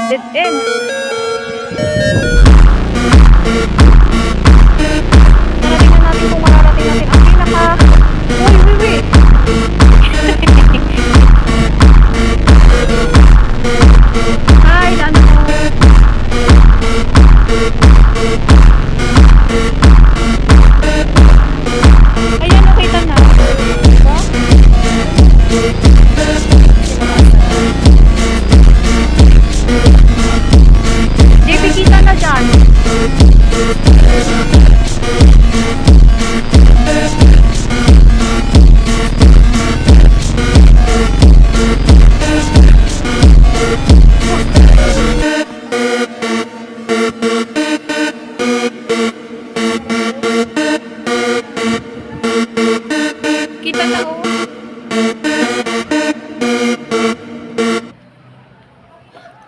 Dead end. Narating na natin kung mararating natin ang pinaka... Uy, uy, uy! Hi, daan ako. Ayan, nakita na. Diba? JP, kita na dyan. Kita na oh.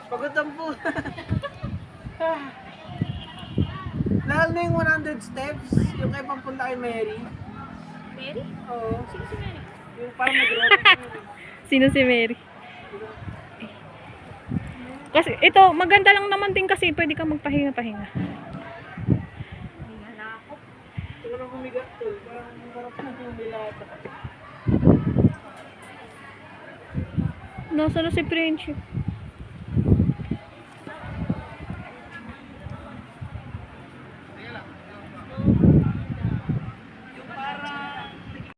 Pagutom po. Lalo na yung 100 steps, yung kay pampunta kay Mary. Mary? Oo. Sino si Mary? Yung parang nag-road. Sino si Mary? Kasi ito, maganda lang naman din kasi pwede kang magpahinga-pahinga. Hinga na ako. Ito lang humigat to. Parang na humilata. Nasa na si Friendship?